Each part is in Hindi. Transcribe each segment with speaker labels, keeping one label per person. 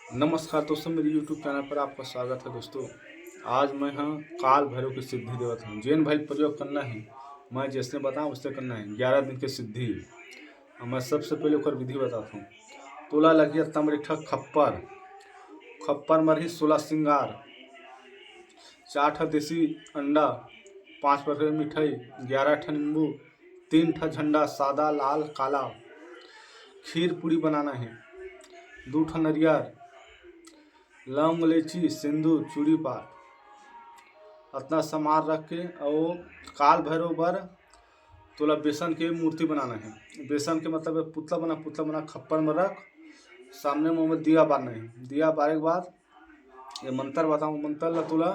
Speaker 1: नमस्कार दोस्तों, मेरे YouTube चैनल पर आपका स्वागत है। दोस्तों, आज मैं काल भैरव की सिद्धि देवत हूँ। जैन भाई प्रयोग करना है, मैं जैसे बताऊँ उससे करना है। 11 दिन की सिद्धि। मैं सबसे पहले ओकर विधि बताता हूँ। तोला लगिया तमरी ठक खप्पर, खप्पर मरही 16 श्रृंगार, 4 ठा देसी अंडा, 5 प्रकार की मिठाई, 11 ठा नींबू, 3 ठा झंडा सादा लाल काला। खीर पूरी बनाना है, 2 ठा नरियर, लौंग इलायची सिंदूर चूड़ी पाट अपना सामान रख के और काल भैरव बर तोला बेसन के मूर्ति बनाना है। बेसन के मतलब पुतला बना खप्पर में रख, सामने मुँह में दिया बारना है। दिया बारे के बाद ये मंत्र बताऊँ। मंत्र ला तोला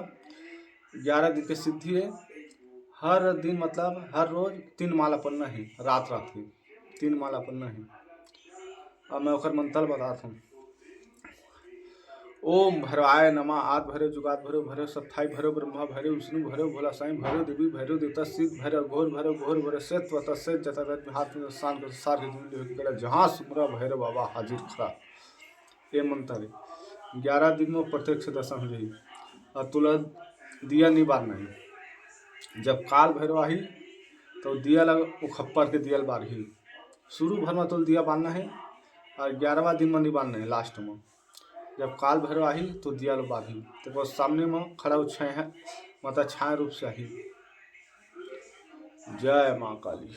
Speaker 1: 11 दिन की सिद्धि है। हर दिन मतलब हर रोज 3 माला पढ़ना है। रात के 3 माला पढ़ना है। अब मैं ओकर मंत्र बताता हूँ। ओम भैरवाय नमः। आद भैरव जुगाद भैरव भैरव सत्थाई भैरव ब्रह्मा भैरव विष्णु भैरव भोला साईं भैरव देवी भैरव देवता सिद्ध भैरव घोर भैरव सत्य वत सत्य जतरत में हाथ में शान कर सार के दुनिया के जहाँ सुमरा भैरव बाबा हाजिर खड़ा। ये मंत्र है। 11 दिन में प्रत्यक्ष दर्शन हो जाएगी। और तुला दिया नहीं बारना है। जब काल भैरव आई तो दिया लग वो खप्पर के दिया बारही। शुरू भर में तो दिया बांधना है और 11वां दिन में नहीं बांधना है। लास्ट में जब काल भैरव आई तो दिया लो बांधी, तो बस सामने में खड़ा है मतलब छाया रूप से आई। जय माँ काली।